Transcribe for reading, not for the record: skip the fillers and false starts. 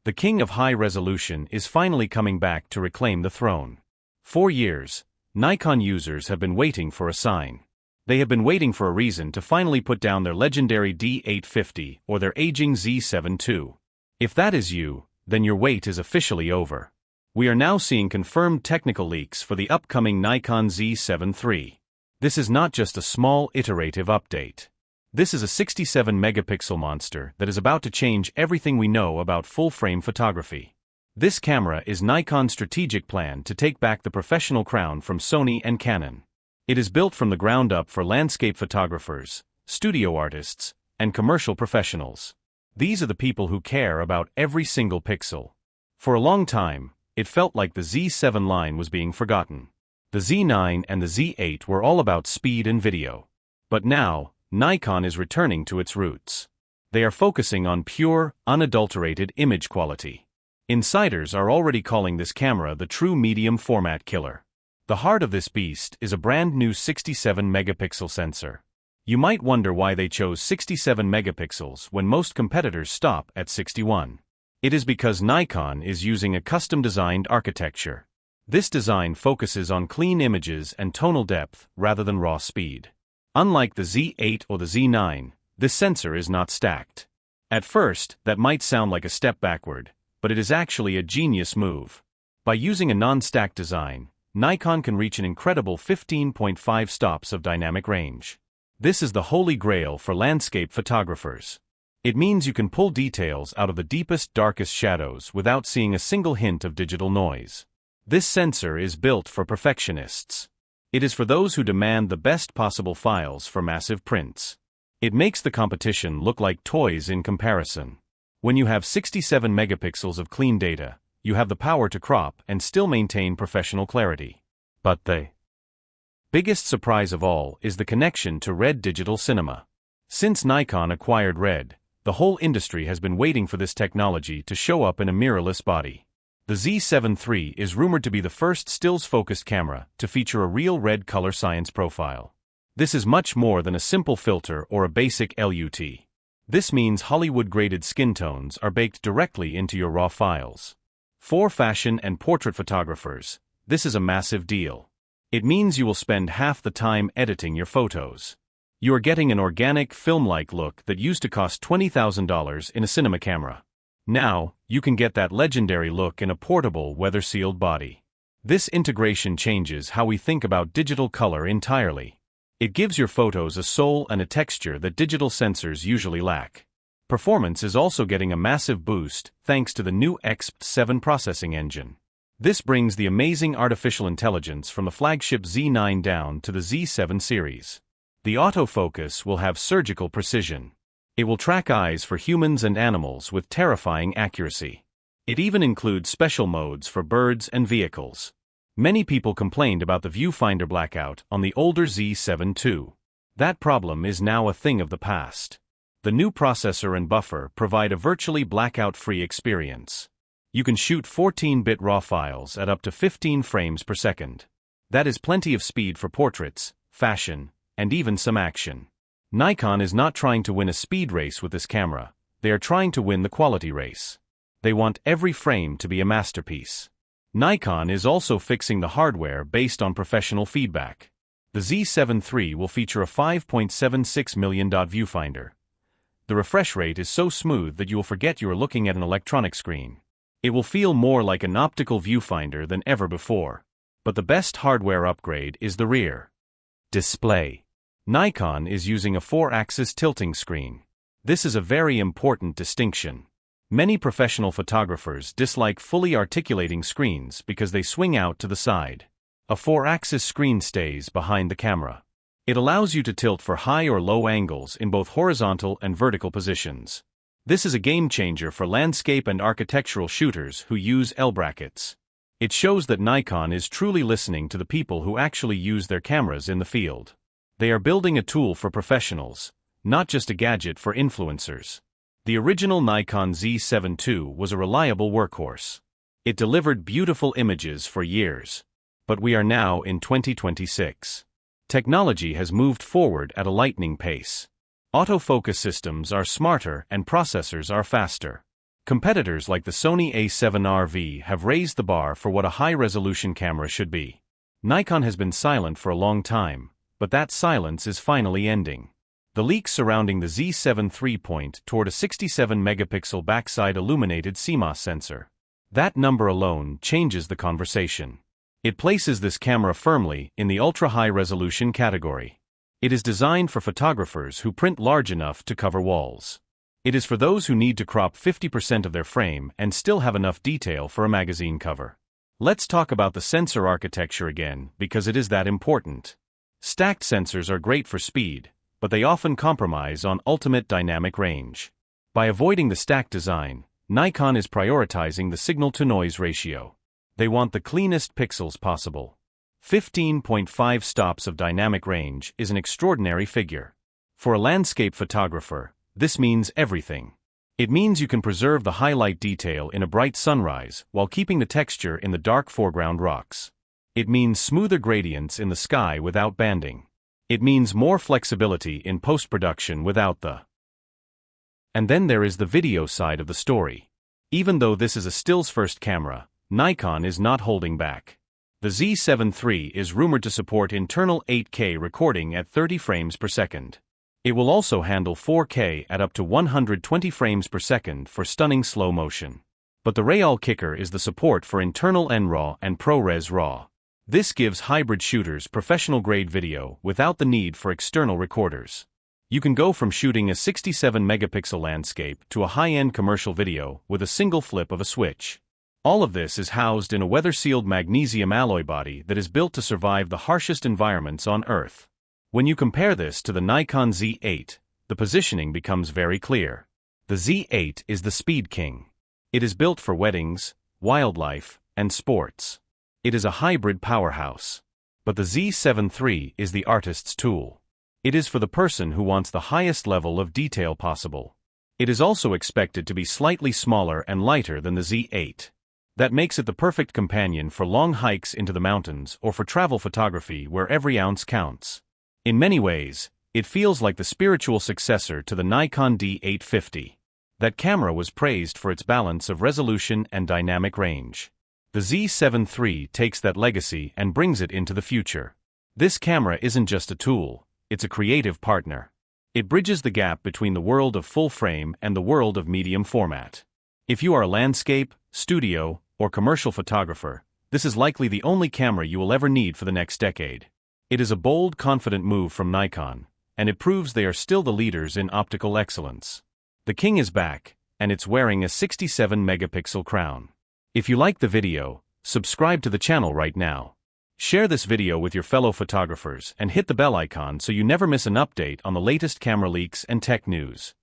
The king of high resolution is finally coming back to reclaim the throne. For years, Nikon users have been waiting for a sign. They have been waiting for a reason to finally put down their legendary D850 or their aging Z7 II. If that is you, then your wait is officially over. We are now seeing confirmed technical leaks for the upcoming Nikon Z7 III. This is not just a small iterative update. This is a 67 megapixel monster that is about to change everything we know about full-frame photography. This camera is Nikon's strategic plan to take back the professional crown from Sony and Canon. It is built from the ground up for landscape photographers, studio artists, and commercial professionals. These are the people who care about every single pixel. For a long time, it felt like the Z7 line was being forgotten. The Z9 and the Z8 were all about speed and video. But now, Nikon is returning to its roots. They are focusing on pure, unadulterated image quality. Insiders are already calling this camera the true medium format killer. The heart of this beast is a brand new 67 megapixel sensor. You might wonder why they chose 67 megapixels when most competitors stop at 61. It is because Nikon is using a custom-designed architecture. This design focuses on clean images and tonal depth rather than raw speed. Unlike the Z8 or the Z9, this sensor is not stacked. At first, that might sound like a step backward, but it is actually a genius move. By using a non-stacked design, Nikon can reach an incredible 15.5 stops of dynamic range. This is the holy grail for landscape photographers. It means you can pull details out of the deepest, darkest shadows without seeing a single hint of digital noise. This sensor is built for perfectionists. It is for those who demand the best possible files for massive prints. It makes the competition look like toys in comparison. When you have 67 megapixels of clean data, you have the power to crop and still maintain professional clarity. But the biggest surprise of all is the connection to RED digital cinema. Since Nikon acquired RED, the whole industry has been waiting for this technology to show up in a mirrorless body. The Z7 III is rumored to be the first stills-focused camera to feature a real RED color science profile. This is much more than a simple filter or a basic LUT. This means Hollywood-graded skin tones are baked directly into your raw files. For fashion and portrait photographers, this is a massive deal. It means you will spend half the time editing your photos. You are getting an organic, film-like look that used to cost $20,000 in a cinema camera. Now, you can get that legendary look in a portable, weather-sealed body. This integration changes how we think about digital color entirely. It gives your photos a soul and a texture that digital sensors usually lack. Performance is also getting a massive boost thanks to the new XP7 processing engine. This brings the amazing artificial intelligence from the flagship Z9 down to the Z7 series. The autofocus will have surgical precision. It will track eyes for humans and animals with terrifying accuracy. It even includes special modes for birds and vehicles. Many people complained about the viewfinder blackout on the older Z7 II. That problem is now a thing of the past. The new processor and buffer provide a virtually blackout-free experience. You can shoot 14-bit RAW files at up to 15 frames per second. That is plenty of speed for portraits, fashion, and even some action. Nikon is not trying to win a speed race with this camera, they are trying to win the quality race. They want every frame to be a masterpiece. Nikon is also fixing the hardware based on professional feedback. The Z7 III will feature a 5.76 million dot viewfinder. The refresh rate is so smooth that you will forget you are looking at an electronic screen. It will feel more like an optical viewfinder than ever before. But the best hardware upgrade is the rear display. Nikon is using a 4-axis tilting screen. This is a very important distinction. Many professional photographers dislike fully articulating screens because they swing out to the side. A 4-axis screen stays behind the camera. It allows you to tilt for high or low angles in both horizontal and vertical positions. This is a game changer for landscape and architectural shooters who use L brackets. It shows that Nikon is truly listening to the people who actually use their cameras in the field. They are building a tool for professionals, not just a gadget for influencers. The original Nikon Z7 II was a reliable workhorse. It delivered beautiful images for years. But we are now in 2026. Technology has moved forward at a lightning pace. Autofocus systems are smarter and processors are faster. Competitors like the Sony A7 have raised the bar for what a high-resolution camera should be. Nikon has been silent for a long time, but that silence is finally ending. The leaks surrounding the Z7 III point toward a 67-megapixel backside illuminated CMOS sensor. That number alone changes the conversation. It places this camera firmly in the ultra-high-resolution category. It is designed for photographers who print large enough to cover walls. It is for those who need to crop 50% of their frame and still have enough detail for a magazine cover. Let's talk about the sensor architecture again, because it is that important. Stacked sensors are great for speed, but they often compromise on ultimate dynamic range. By avoiding the stacked design, Nikon is prioritizing the signal-to-noise ratio. They want the cleanest pixels possible. 15.5 stops of dynamic range is an extraordinary figure. For a landscape photographer, this means everything. It means you can preserve the highlight detail in a bright sunrise while keeping the texture in the dark foreground rocks. It means smoother gradients in the sky without banding. It means more flexibility in post-production without the. And then there is the video side of the story. Even though this is a stills-first camera, Nikon is not holding back. The Z7 III is rumored to support internal 8K recording at 30 frames per second. It will also handle 4K at up to 120 frames per second for stunning slow motion. But the real kicker is the support for internal NRAW and ProRes RAW. This gives hybrid shooters professional-grade video without the need for external recorders. You can go from shooting a 67-megapixel landscape to a high-end commercial video with a single flip of a switch. All of this is housed in a weather-sealed magnesium alloy body that is built to survive the harshest environments on Earth. When you compare this to the Nikon Z8, the positioning becomes very clear. The Z8 is the speed king. It is built for weddings, wildlife, and sports. It is a hybrid powerhouse. But the Z7 III is the artist's tool. It is for the person who wants the highest level of detail possible. It is also expected to be slightly smaller and lighter than the Z8. That makes it the perfect companion for long hikes into the mountains or for travel photography where every ounce counts. In many ways, it feels like the spiritual successor to the Nikon D850. That camera was praised for its balance of resolution and dynamic range. The Z7 III takes that legacy and brings it into the future. This camera isn't just a tool, it's a creative partner. It bridges the gap between the world of full frame and the world of medium format. If you are a landscape, studio, or commercial photographer, this is likely the only camera you will ever need for the next decade. It is a bold, confident move from Nikon, and it proves they are still the leaders in optical excellence. The king is back, and it's wearing a 67-megapixel crown. If you like the video, subscribe to the channel right now. Share this video with your fellow photographers and hit the bell icon so you never miss an update on the latest camera leaks and tech news.